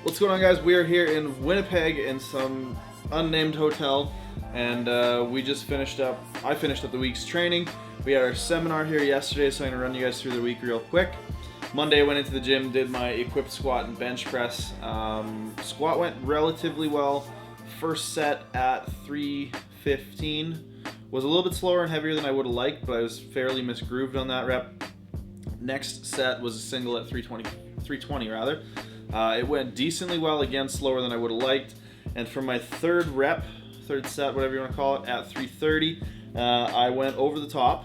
What's going on, guys? We are here in Winnipeg in some unnamed hotel, and we just finished up. I finished up the week's training. We had our seminar here yesterday, so I'm gonna run you guys through the week real quick. Monday I went into the gym, did my equipped squat and bench press. Squat went relatively well. First set at 315 was a little bit slower and heavier than I would have liked, but I was fairly misgrooved on that rep. Next set was a single at 320 rather. It went decently well, again slower than I would have liked. And for my third set, whatever you want to call it, at 330, I went over the top,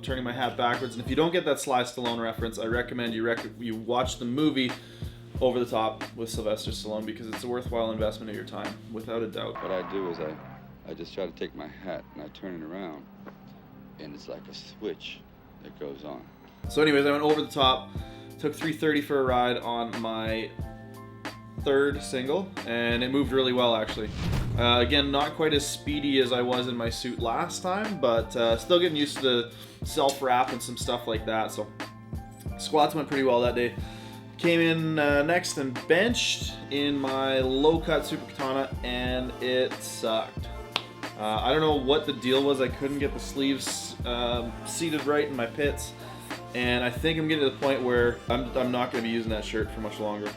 turning my hat backwards. And if you don't get that Sly Stallone reference, I recommend you watch the movie Over the Top with Sylvester Stallone, because it's a worthwhile investment of your time, without a doubt. What I do is I just try to take my hat and I turn it around, and it's like a switch that goes on. So anyways, I went over the top, took 330 for a ride on my third single, and it moved really well actually. Again, not quite as speedy as I was in my suit last time, but still getting used to the self-wrap and some stuff like that. So squats went pretty well that day. Came in next and benched in my low-cut Super Katana, and it sucked. I don't know what the deal was. I couldn't get the sleeves seated right in my pits, and I think I'm getting to the point where I'm not going to be using that shirt for much longer.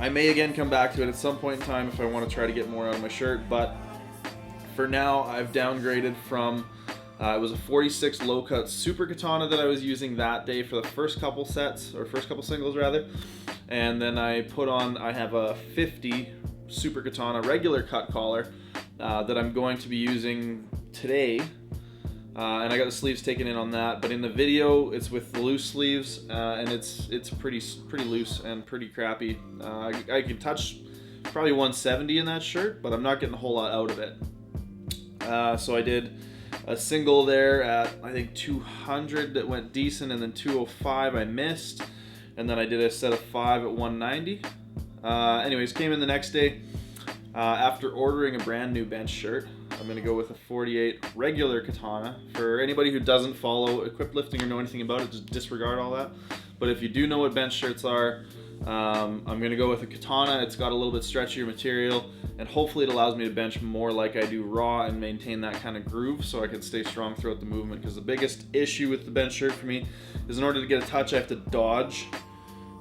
I may again come back to it at some point in time if I want to try to get more out of my shirt, but for now I've downgraded from it was a 46 low cut Super Katana that I was using that day for the first couple sets, or first couple singles rather, and then I have a 50 Super Katana regular cut collar that I'm going to be using today. And I got the sleeves taken in on that, but in the video it's with the loose sleeves, and it's pretty loose and pretty crappy. I can touch probably 170 in that shirt, but I'm not getting a whole lot out of it. So I did a single there at I think 200 that went decent, and then 205 I missed, and then I did a set of 5 at 190. Anyways, came in the next day after ordering a brand new bench shirt. I'm going to go with a 48 regular katana. For anybody who doesn't follow equipped lifting or know anything about it, just disregard all that. But if you do know what bench shirts are, I'm going to go with a katana. It's got a little bit stretchier material, and hopefully it allows me to bench more like I do raw and maintain that kind of groove so I can stay strong throughout the movement. Because the biggest issue with the bench shirt for me is in order to get a touch, I have to dodge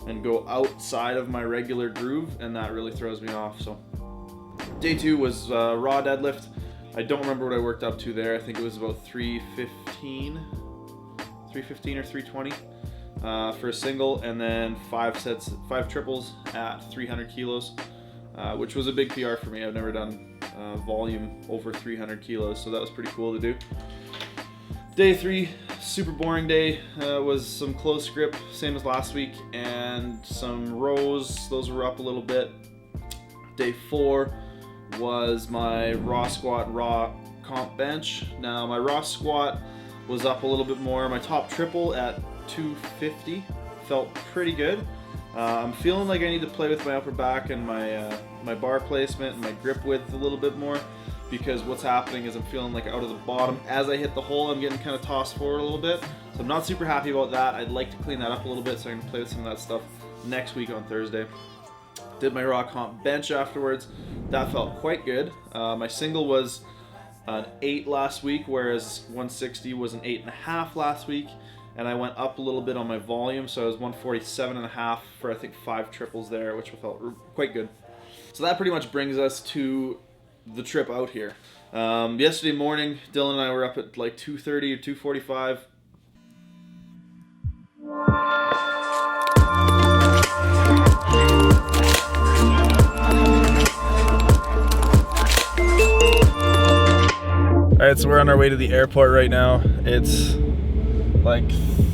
and go outside of my regular groove, and that really throws me off. So day 2 was raw deadlift. I don't remember what I worked up to there. I think it was about 315 or 320 for a single, and then 5 triples at 300 kilos, which was a big PR for me. I've never done volume over 300 kilos, so that was pretty cool to do. Day 3, super boring day. Was some close grip, same as last week, and some rows. Those were up a little bit. Day 4 was my raw squat, raw comp bench. Now my raw squat was up a little bit more. My top triple at 250 felt pretty good. I'm feeling like I need to play with my upper back and my bar placement and my grip width a little bit more, because what's happening is I'm feeling like out of the bottom as I hit the hole, I'm getting kind of tossed forward a little bit. So I'm not super happy about that. I'd like to clean that up a little bit, so I can play with some of that stuff next week on Thursday. Did my raw comp bench afterwards. That felt quite good. My single was an 8 last week, whereas 160 was an 8.5 last week, and I went up a little bit on my volume, so I was 147.5 for I think 5 triples there, which felt quite good. So that pretty much brings us to the trip out here. Yesterday morning, Dylan and I were up at like 2:30 or 2:45. Alright, so we're on our way to the airport right now. It's like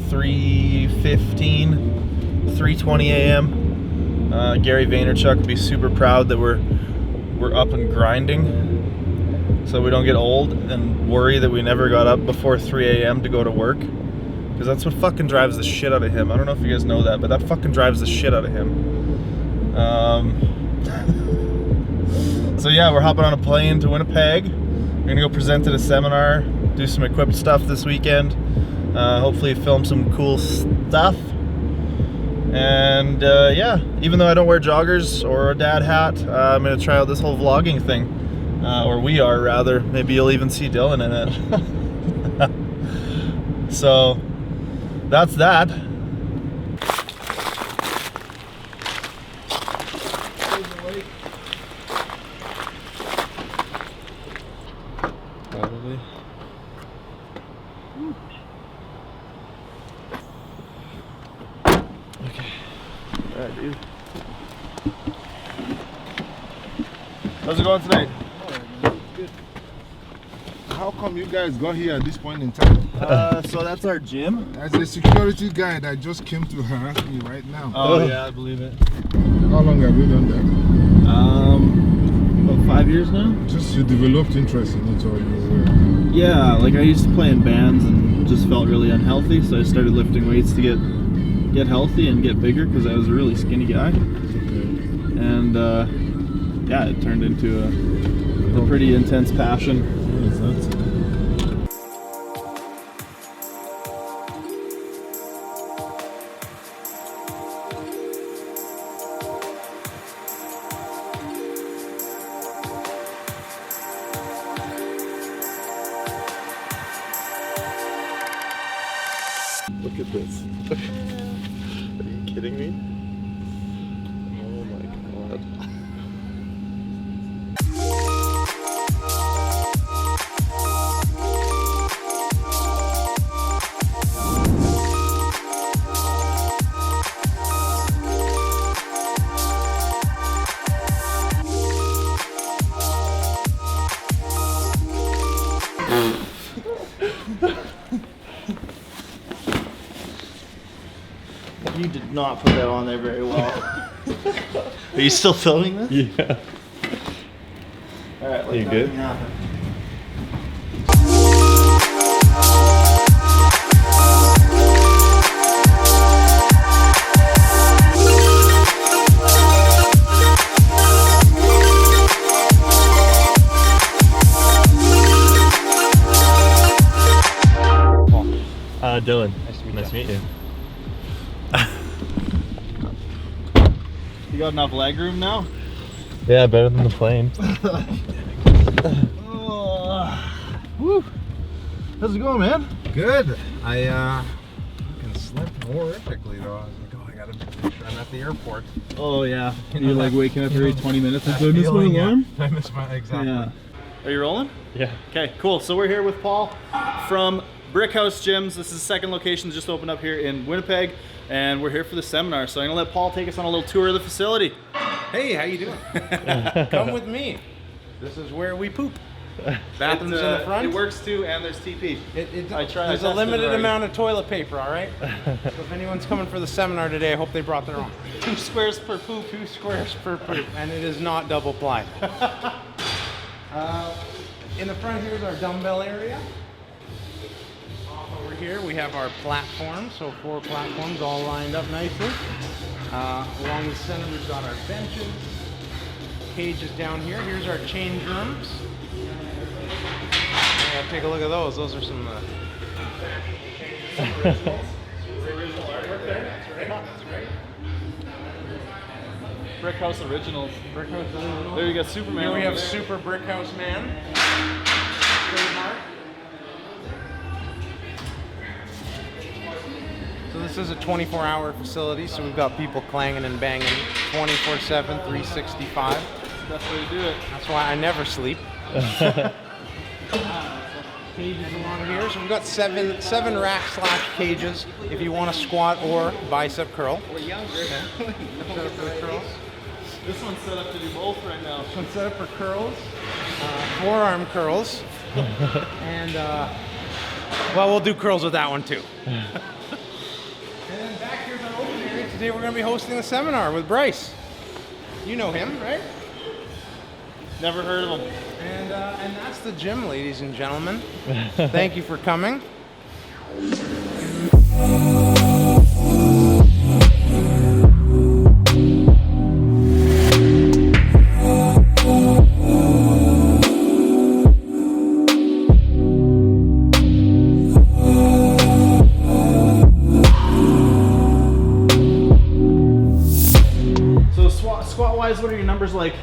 3:15, 3:20 a.m. Gary Vaynerchuk would be super proud that we're up and grinding, so we don't get old and worry that we never got up before 3 a.m. to go to work, because that's what fucking drives the shit out of him. I don't know if you guys know that, but that fucking drives the shit out of him. So yeah, we're hopping on a plane to Winnipeg. We're gonna go present at a seminar do some equipped stuff this weekend. Hopefully film some cool stuff. And yeah, even though I don't wear joggers or a dad hat, I'm gonna try out this whole vlogging thing. Or we are, rather. Maybe you'll even see Dylan in it. So that's that. Probably. Okay. Alright, dude. How's it going tonight? Good. How come you guys got here at this point in time? So that's our gym. As a security guy that just came to harass me right now. Oh yeah, I believe it. How long have you done that? About 5 years now. Just you developed interest in it, or you were... Yeah, like I used to play in bands and just felt really unhealthy, so I started lifting weights to get healthy and get bigger because I was a really skinny guy. And yeah, it turned into a pretty intense passion. What is that? Look at this. Are you kidding me? Oh my god. You did not put that on there very well. Are you still filming this? Yeah. Alright, You good? Happen. Dylan. Nice to meet you. You got enough leg room now? Yeah, better than the plane. Woo. How's it going, man? Good. I fucking slept horrifically though. I was like, oh, I gotta make sure I'm at the airport. Oh yeah. You're like waking up every 20 minutes and so, miss my alarm? I missed my, exactly. Yeah. Are you rolling? Yeah. Okay, cool. So we're here with Paul from Brick House Gyms. This is the second location, just opened up here in Winnipeg, and we're here for the seminar. So I'm gonna let Paul take us on a little tour of the facility. Hey, how you doing? Come with me. This is where we poop. Bathrooms in the front. It works too, and there's TP. There's a limited amount of toilet paper, all right? So if anyone's coming for the seminar today, I hope they brought their own. 2 squares per poop. 2 squares per poop, and it is not double ply. In the front here is our dumbbell area. Over here we have our platforms, so 4 platforms all lined up nicely. Along the center we've got our benches, cages down here. Here's our change rooms. Yeah, take a look at those. Those are some Original artwork there. That's right. That's right. Brick House Originals. Brick House Originals. There you go, Superman. Here we over have there. Super Brick House Man. Trademark. So this is a 24-hour facility, so we've got people clanging and banging 24/7, 365. Best way to do it. That's why I never sleep. Cages along here. So we've got seven rack slash cages if you want to squat or bicep curl. We're younger. Set up for the curls. This one's set up to do both right now. This one's set up for curls, forearm curls, and well, we'll do curls with that one too. And then back here's our open area. Today we're going to be hosting a seminar with Bryce. You know him, right? Never heard of them. And that's the gym, ladies and gentlemen. Thank you for coming. wise, what are your numbers like?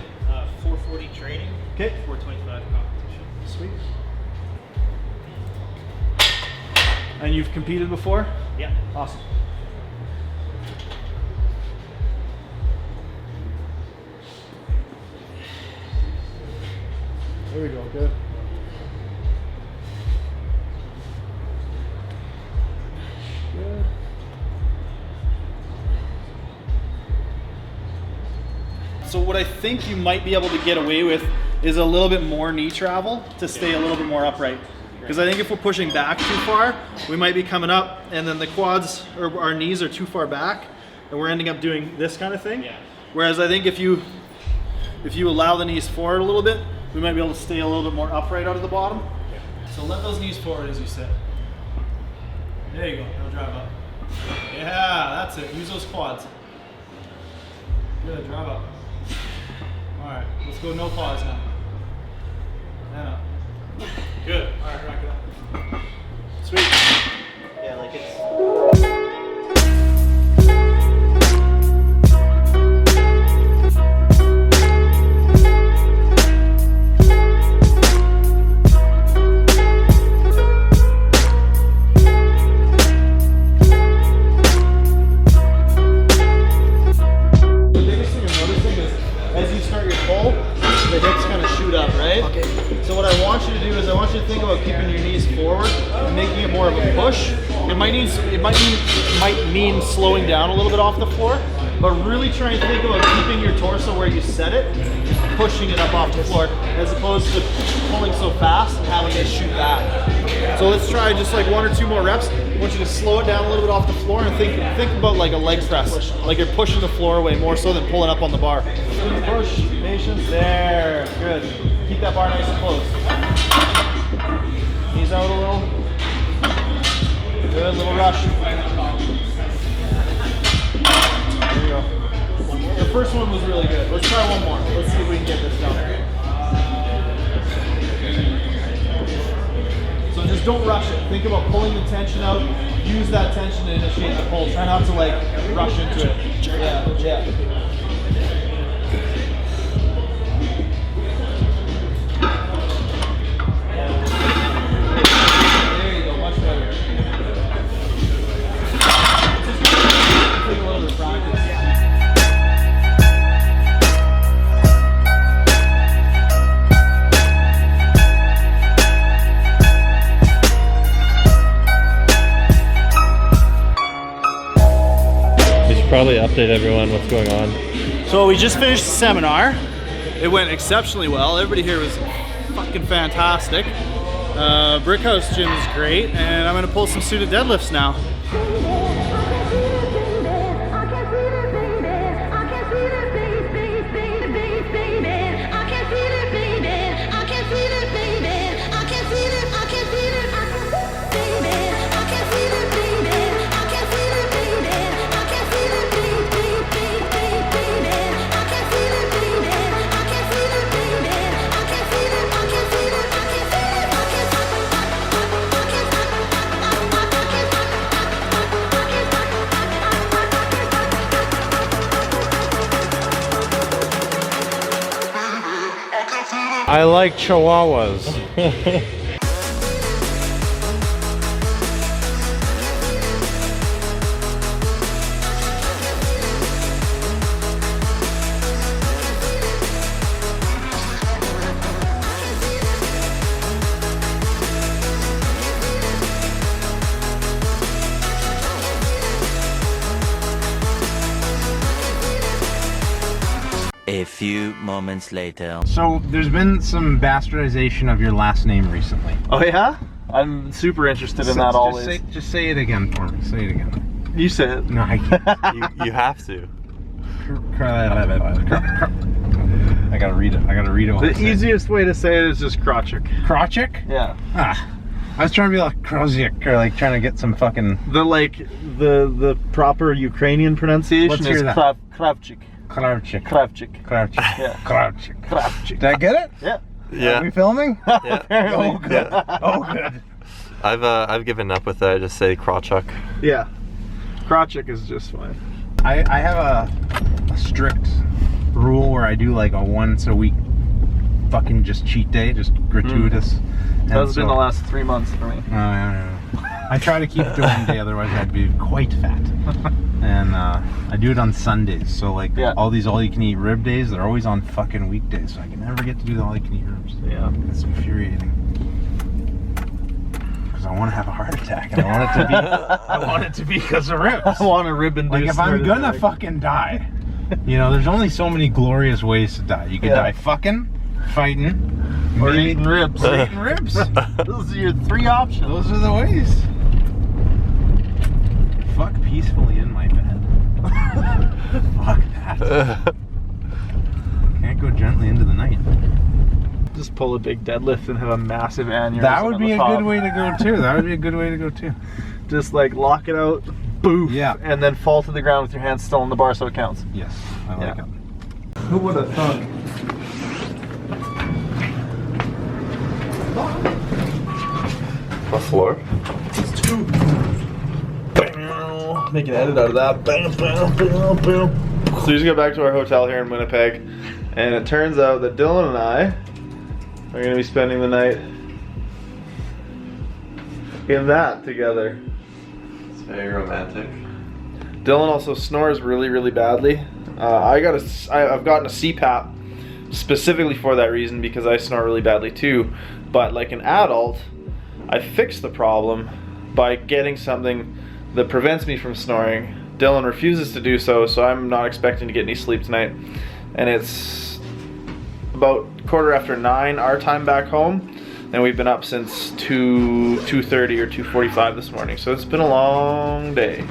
440 training. Okay. 425 competition. Sweet. And you've competed before? Yeah. Awesome. There we go, good. Good. So what I think you might be able to get away with is a little bit more knee travel to stay a little bit more upright. Because I think if we're pushing back too far, we might be coming up and then the quads or our knees are too far back and we're ending up doing this kind of thing. Yeah. Whereas I think if you allow the knees forward a little bit, we might be able to stay a little bit more upright out of the bottom. Yeah. So let those knees forward as you sit. There you go, now drive up. Yeah, that's it, use those quads. Good, drive up. All right, let's go no pause now. And up. Good. All right, rack it up. Sweet. Yeah, like it's. The biggest thing I'm noticing is as you start your pull, the hips kind of shoot up, right? Okay. So what I want you to do is I want you to think about keeping your knees forward and making it more of a push. It might mean slowing down a little bit off the floor, but really try and think about keeping your torso where you set it, pushing it up off the floor, as opposed to pulling so fast and having it shoot back. So let's try just like 1 or 2 more reps. I want you to slow it down a little bit off the floor and think about like a leg press, like you're pushing the floor away more so than pulling up on the bar. Push, patience, there, good. Keep that bar nice and close. Knees out a little. Good, little rush. There you go. The first one was really good. Let's try one more. Let's see if we can get this done. So just don't rush it. Think about pulling the tension out. Use that tension to initiate the pull. Try not to like rush into it. Yeah, yeah. Probably update everyone what's going on. So we just finished the seminar. It went exceptionally well. Everybody here was fucking fantastic. Brickhouse gym is great, and I'm gonna pull some suited deadlifts now. I like chihuahuas. A few moments later. So there's been some bastardization of your last name recently. Oh yeah? I'm super interested in that always. Just say it again for me. Say it again. You say it. No, I can't. You have to. I gotta read it. I gotta read it. The easiest way to say it is just Krawczyk. Krawczyk? Yeah. Ah. I was trying to be like Krawczyk, or like trying to get some fucking. The proper Ukrainian pronunciation Let's is hear that. Krawczyk. Krawczyk. Krawczyk. Krawczyk. Yeah. Krawczyk. Krawczyk. Did I get it? Yeah. Yeah. Are we filming? Yeah. Apparently. Oh, good. Oh, good. I've given up with that. I just say Krawczyk. Yeah. Krawczyk is just fine. I have a strict rule where I do like a once a week fucking just cheat day, just gratuitous. That's been the last 3 months for me. I try to keep it to one day, otherwise I'd be quite fat. And I do it on Sundays, so like all these all-you-can-eat rib days, they're always on fucking weekdays, so I can never get to do the all-you-can-eat ribs. Yeah. It's infuriating. Because I want to have a heart attack, and I want it to be, I want it to be because of ribs. I want a rib-induced Like if I'm gonna fucking die, you know, there's only so many glorious ways to die. You could die fucking, fighting, or eating ribs. Or eating ribs. Those are your 3 options. Those are the ways. Fuck peacefully in my bed. Fuck that. Can't go gently into the night. Just pull a big deadlift and have a massive aneurysm. That would be a good way to go too. That would be a good way to go too. Just like lock it out, boof, and then fall to the ground with your hands still on the bar so it counts. Yes, I like it. Who would have thunk? The floor? It's 2. Make an edit out of that. Bam, bam, bam, bam. So we just got back to our hotel here in Winnipeg, and it turns out that Dylan and I are going to be spending the night in that together. It's very romantic. Dylan also snores really, really badly. I've gotten a CPAP specifically for that reason because I snore really badly too. But like an adult, I fixed the problem by getting something that prevents me from snoring. Dylan refuses to do so, so I'm not expecting to get any sleep tonight. And it's about 9:15 our time back home, and we've been up since 2:30 or 2:45 this morning. So it's been a long day.